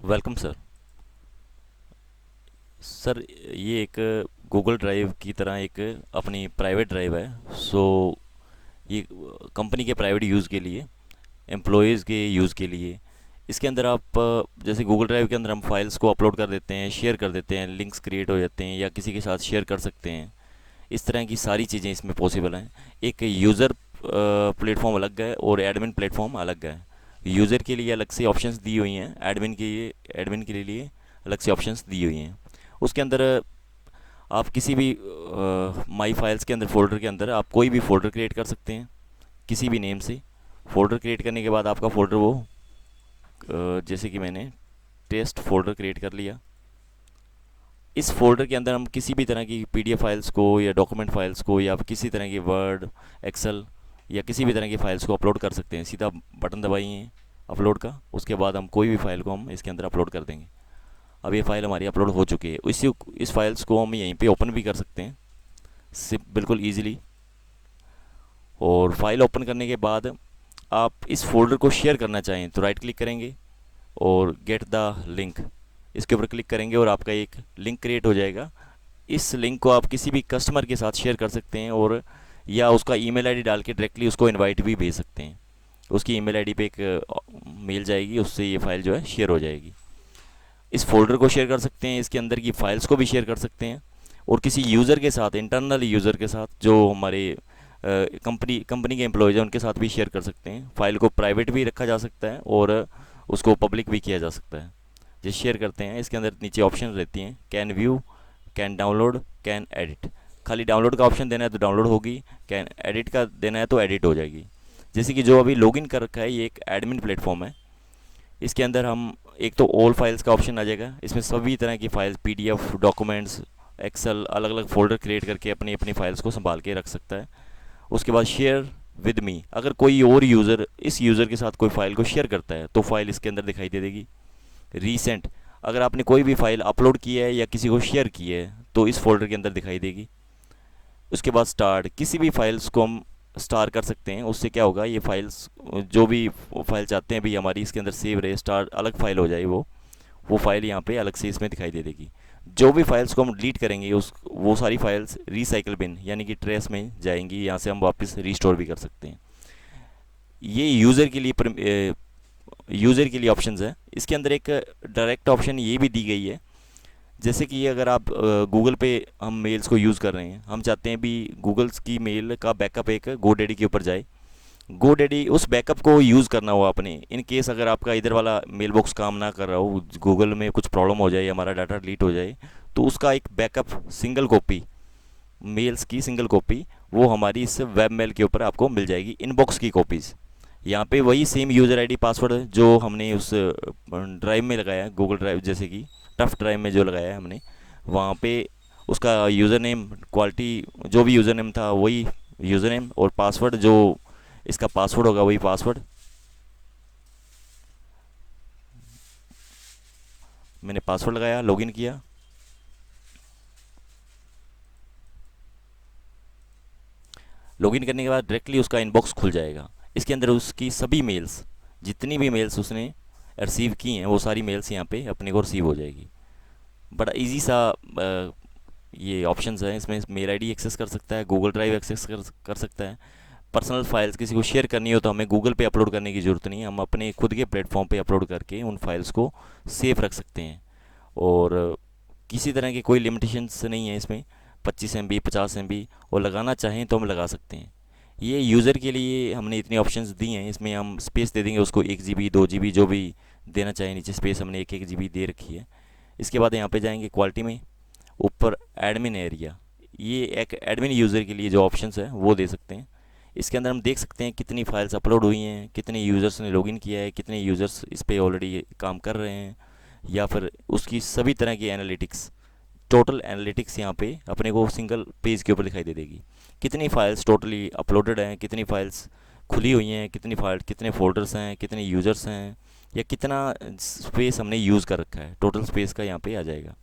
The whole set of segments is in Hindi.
Welcome sir. सर, ये एक गूगल ड्राइव की तरह एक अपनी प्राइवेट ड्राइव है। ये कंपनी के प्राइवेट यूज़ के लिए, एम्प्लॉयज़ के यूज़ के लिए। इसके अंदर आप जैसे गूगल ड्राइव के अंदर हम फाइल्स को अपलोड कर देते हैं, शेयर कर देते हैं, लिंक्स क्रिएट हो जाते हैं या किसी के साथ शेयर कर सकते हैं। इस तरह की सारी चीज़ें इसमें पॉसिबल हैं। एक यूज़र प्लेटफॉर्म अलग है और एडमिन प्लेटफॉर्म अलग है। यूज़र के लिए अलग से ऑप्शंस दी हुई हैं, एडमिन के लिए अलग से ऑप्शंस दी हुई हैं। उसके अंदर आप किसी भी माई फाइल्स के अंदर, फोल्डर के अंदर आप कोई भी फ़ोल्डर क्रिएट कर सकते हैं किसी भी नेम से। फ़ोल्डर क्रिएट करने के बाद आपका फ़ोल्डर वो जैसे कि मैंने टेस्ट फ़ोल्डर क्रिएट कर लिया। इस फोल्डर के अंदर हम किसी भी तरह की पीडीएफ फाइल्स को या डॉक्यूमेंट फाइल्स को या किसी तरह की वर्ड, एक्सेल या किसी भी तरह की फाइल्स को अपलोड कर सकते हैं। सीधा बटन दबाइए अपलोड का, उसके बाद हम कोई भी फाइल को हम इसके अंदर अपलोड कर देंगे। अब ये फाइल हमारी अपलोड हो चुकी है। इस फाइल्स को हम यहीं पे ओपन भी कर सकते हैं सिर्फ बिल्कुल ईजिली। और फाइल ओपन करने के बाद आप इस फोल्डर को शेयर करना चाहें तो राइट क्लिक करेंगे और गेट द लिंक, इसके ऊपर क्लिक करेंगे और आपका एक लिंक क्रिएट हो जाएगा। इस लिंक को आप किसी भी कस्टमर के साथ शेयर कर सकते हैं और या उसका ईमेल आईडी डाल के डायरेक्टली उसको इनवाइट भी भेज सकते हैं। उसकी ईमेल आईडी पे एक मेल जाएगी, उससे ये फाइल जो है शेयर हो जाएगी। इस फोल्डर को शेयर कर सकते हैं, इसके अंदर की फाइल्स को भी शेयर कर सकते हैं और किसी यूज़र के साथ, इंटरनल यूज़र के साथ जो हमारे कंपनी के एम्प्लॉयज़ हैं उनके साथ भी शेयर कर सकते हैं। फाइल को प्राइवेट भी रखा जा सकता है और उसको पब्लिक भी किया जा सकता है। जैसे शेयर करते हैं, इसके अंदर नीचे ऑप्शन रहती हैं, can view, can download, can edit. खाली डाउनलोड का ऑप्शन देना है तो डाउनलोड होगी, कैन एडिट का देना है तो एडिट हो जाएगी। जैसे कि जो अभी लॉगिन कर रखा है, ये एक एडमिन प्लेटफॉर्म है। इसके अंदर हम एक तो ऑल फाइल्स का ऑप्शन आ जाएगा, इसमें सभी तरह की फाइल्स, पीडीएफ, डॉक्यूमेंट्स, एक्सेल, अलग अलग फोल्डर क्रिएट करके अपनी अपनी फाइल्स को संभाल के रख सकता है। उसके बाद शेयर विद मी, अगर कोई और यूज़र इस यूज़र के साथ कोई फाइल को शेयर करता है तो फाइल इसके अंदर दिखाई दे देगी। रीसेंट, अगर आपने कोई भी फाइल अपलोड की है या किसी को शेयर की है तो इस फोल्डर के अंदर दिखाई देगी। उसके बाद स्टार्ट, किसी भी फाइल्स को हम स्टार कर सकते हैं। उससे क्या होगा, ये फाइल्स जो भी फाइल चाहते हैं भी हमारी इसके अंदर सेव रहे, स्टार अलग फाइल हो जाए, वो फाइल यहाँ पे अलग से इसमें दिखाई दे देगी। जो भी फाइल्स को हम डिलीट करेंगे उस वो सारी फाइल्स रिसाइकल बिन यानी कि ट्रेस में जाएंगी, यहाँ से हम वापस रिस्टोर भी कर सकते हैं। ये यूज़र के लिए ऑप्शंस है। इसके अंदर एक डायरेक्ट ऑप्शन ये भी दी गई है, जैसे कि अगर आप गूगल पे हम मेल्स को यूज़ कर रहे हैं, हम चाहते हैं भी गूगल्स की मेल का बैकअप एक गोडैडी के ऊपर जाए। गोडैडी उस बैकअप को यूज़ करना हो आपने, इन केस अगर आपका इधर वाला मेल बॉक्स काम ना कर रहा हो, गूगल में कुछ प्रॉब्लम हो जाए, हमारा डाटा डिलीट हो जाए, तो उसका एक बैकअप सिंगल कॉपी, मेल्स की सिंगल कॉपी, वो हमारी इस वेब मेल के ऊपर आपको मिल जाएगी, इनबॉक्स की कॉपीज़। यहाँ पे वही सेम यूज़र आईडी पासवर्ड जो हमने उस ड्राइव में लगाया है, गूगल ड्राइव जैसे कि टफ ड्राइव में जो लगाया है हमने, वहाँ पे उसका यूज़र नेम, क्वालिटी, जो भी यूज़र नेम था वही यूज़र नेम, और पासवर्ड जो इसका पासवर्ड होगा वही पासवर्ड। मैंने पासवर्ड लगाया, लॉगिन किया। लॉगिन करने के बाद डायरेक्टली उसका इनबॉक्स खुल जाएगा। इसके अंदर उसकी सभी मेल्स, जितनी भी मेल्स उसने रिसीव की हैं वो सारी मेल्स यहाँ पे अपने को रिसीव हो जाएगी। बड़ा इजी सा ये ऑप्शंस हैं। इसमें मेल आईडी एक्सेस कर सकता है, गूगल ड्राइव एक्सेस कर सकता है। पर्सनल फाइल्स किसी को शेयर करनी हो तो हमें गूगल पे अपलोड करने की ज़रूरत नहीं है, हम अपने खुद के प्लेटफॉर्म पे अपलोड करके उन फाइल्स को सेफ रख सकते हैं। और किसी तरह की कोई लिमिटेशंस नहीं है इसमें, 25 MB, 50 MB, और लगाना चाहें तो हम लगा सकते हैं। ये यूज़र के लिए हमने इतनी ऑप्शंस दी हैं। इसमें हम स्पेस दे देंगे उसको 1 GB, 2 GB, जो भी देना चाहें। नीचे स्पेस हमने 1 1 GB दे रखी है। इसके बाद यहाँ पे जाएंगे क्वालिटी में, ऊपर एडमिन एरिया, ये एक एडमिन यूज़र के लिए जो ऑप्शंस है वो दे सकते हैं। इसके अंदर हम देख सकते हैं कितनी फाइल्स अपलोड हुई हैं, कितने यूज़र्स ने लॉगिन किया है, कितने यूज़र्स इस पर ऑलरेडी काम कर रहे हैं, या फिर उसकी सभी तरह की एनालिटिक्स, टोटल एनालिटिक्स यहाँ पे अपने को सिंगल पेज के ऊपर दिखाई दे देगी। कितनी फाइल्स टोटली अपलोडेड हैं, कितनी फाइल्स खुली हुई हैं, कितनी फाइल, कितने फोल्डर्स हैं, कितने यूज़र्स हैं, या कितना स्पेस हमने यूज़ कर रखा है, टोटल स्पेस का यहाँ पे आ जाएगा।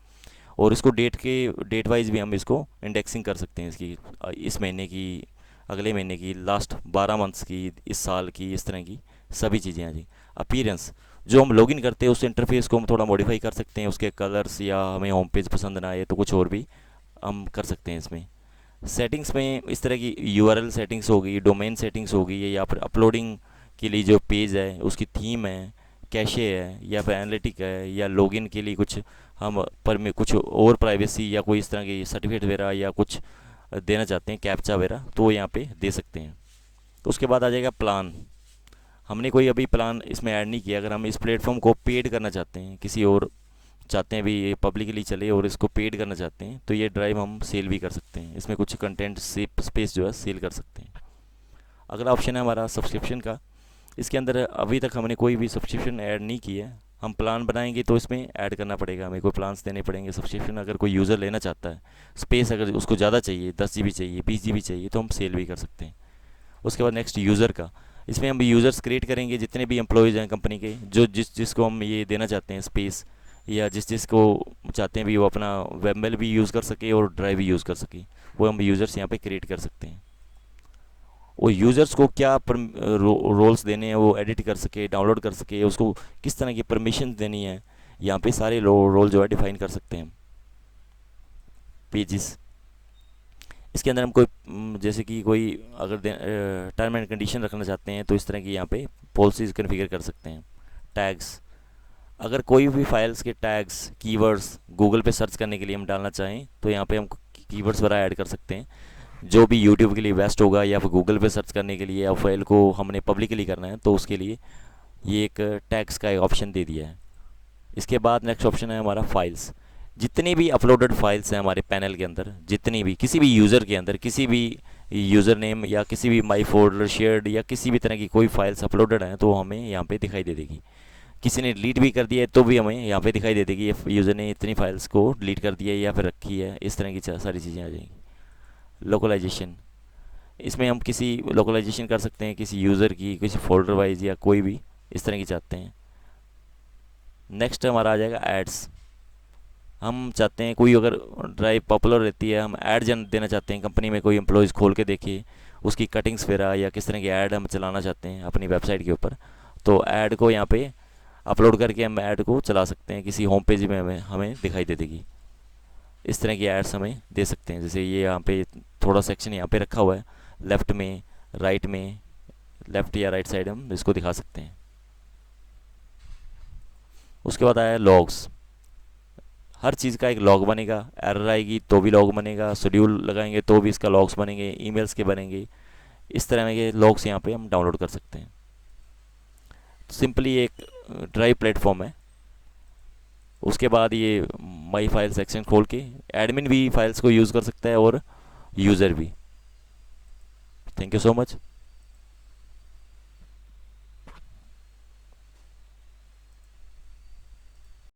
और इसको डेट वाइज भी हम इसको इंडेक्सिंग कर सकते हैं, इसकी इस महीने की, अगले महीने की, लास्ट 12 मंथ्स की, इस साल की, इस तरह की सभी चीज़ें हैं जी। अपीयरेंस, जो हम लॉगिन करते हैं उस इंटरफेस को हम थोड़ा मॉडिफाई कर सकते हैं, उसके कलर्स, या हमें होम पेज पसंद ना आए तो कुछ और भी हम कर सकते हैं इसमें। सेटिंग्स में इस तरह की यूआरएल सेटिंग्स होगी, डोमेन सेटिंग्स होगी, या फिर अपलोडिंग के लिए जो पेज है उसकी थीम है, कैशे है, या फिर एनालिटिक है, या लॉगिन के लिए कुछ हम पर में कुछ और प्राइवेसी या कोई इस तरह की सर्टिफिकेट वगैरह या कुछ देना चाहते हैं, कैप्चा वगैरह, तो वो यहाँ पे दे सकते हैं। तो उसके बाद आ जाएगा प्लान। हमने कोई अभी प्लान इसमें ऐड नहीं किया। अगर हम इस प्लेटफॉर्म को पेड करना चाहते हैं, किसी और चाहते हैं भी ये पब्लिकली चले और इसको पेड करना चाहते हैं, तो ये ड्राइव हम सेल भी कर सकते हैं। इसमें कुछ कंटेंट स्पेस जो है सेल कर सकते हैं। अगला ऑप्शन है हमारा सब्सक्रिप्शन का। इसके अंदर अभी तक हमने कोई भी सब्सक्रिप्शन ऐड नहीं की है। हम प्लान बनाएंगे तो इसमें ऐड करना पड़ेगा, हमें कोई प्लान्स देने पड़ेंगे सब्सक्रिप्शन। अगर कोई यूज़र लेना चाहता है, स्पेस अगर उसको ज़्यादा चाहिए, 10 GB चाहिए, 20 GB चाहिए, तो हम सेल भी कर सकते हैं। उसके बाद नेक्स्ट यूज़र का। इसमें हम यूज़र्स क्रिएट करेंगे, जितने भी एम्प्लॉयज़ हैं कंपनी के, जो जिसको हम ये देना चाहते हैं स्पेस, या जिसको चाहते हैं भी वो अपना वेब मेल भी यूज़ कर सके और ड्राइव भी यूज़ कर सके, वो हम यूज़र्स यहाँ पे क्रिएट कर सकते हैं। वो यूज़र्स को क्या रोल्स देने हैं, वो एडिट कर सके, डाउनलोड कर सके, उसको किस तरह की परमिशन देनी है, यहाँ पे सारे रोल जो है डिफाइन कर सकते हैं। पेजेस, इसके अंदर हम कोई जैसे कि कोई अगर टर्म एंड कंडीशन रखना चाहते हैं तो इस तरह की यहाँ पे पॉलिसीज़ कन्फिगर कर सकते हैं। टैग्स, अगर कोई भी फाइल्स के टैग्स, कीवर्ड्स गूगल पे सर्च करने के लिए हम डालना चाहें तो यहाँ पे हम कीवर्ड्स वगैरह ऐड कर सकते हैं, जो भी यूट्यूब के लिए बेस्ट होगा, या फिर गूगल पे सर्च करने के लिए, या फाइल को हमने पब्लिकली करना है तो उसके लिए ये एक टैग्स का एक ऑप्शन दे दिया है। इसके बाद नेक्स्ट ऑप्शन है हमारा फाइल्स। जितनी भी अपलोडेड फाइल्स हैं हमारे पैनल के अंदर, जितनी भी किसी भी यूज़र के अंदर, किसी भी यूज़र नेम या किसी भी माई फोल्डर शेयर्ड या किसी भी तरह की कोई फाइल्स अपलोडेड हैं तो हमें यहाँ पे दिखाई दे देगी। किसी ने डिलीट भी कर दिया है तो भी हमें यहाँ पे दिखाई दे देगी, ये यूज़र ने इतनी फाइल्स को डिलीट कर दिया है या फिर रखी है, इस तरह की सारी चीज़ें आ जाएंगी। लोकलाइजेशन, इसमें हम किसी लोकलाइजेशन कर सकते हैं किसी यूज़र की, किसी फोल्डर वाइज, या कोई भी इस तरह की चाहते हैं। नेक्स्ट हमारा आ जाएगा एड्स। हम चाहते हैं कोई अगर ड्राइव पॉपुलर रहती है, हम ऐड जन देना चाहते हैं, कंपनी में कोई एम्प्लॉयज़ खोल के देखे उसकी कटिंग्स वगैरह या किस तरह की ऐड हम चलाना चाहते हैं अपनी वेबसाइट के ऊपर, तो ऐड को यहाँ पे अपलोड करके हम ऐड को चला सकते हैं। किसी होम पेज में हमें दिखाई दे देगी। इस तरह की एड्स हमें दे सकते हैं। जैसे ये यहाँ पे थोड़ा सेक्शन यहाँ पे रखा हुआ है, लेफ़्ट में, राइट में, लेफ़्ट या राइट साइड हम इसको दिखा सकते हैं। उसके बाद आया लॉग्स। हर चीज़ का एक लॉग बनेगा, एरर आएगी तो भी लॉग बनेगा, शेड्यूल लगाएंगे तो भी इसका लॉग्स बनेंगे, ईमेल्स के बनेंगे। इस तरह के लॉग्स यहाँ पे हम डाउनलोड कर सकते हैं। सिंपली एक ड्राइव प्लेटफॉर्म है। उसके बाद ये माई फाइल सेक्शन खोल के एडमिन भी फाइल्स को यूज़ कर सकता है और यूज़र भी। Thank you so much.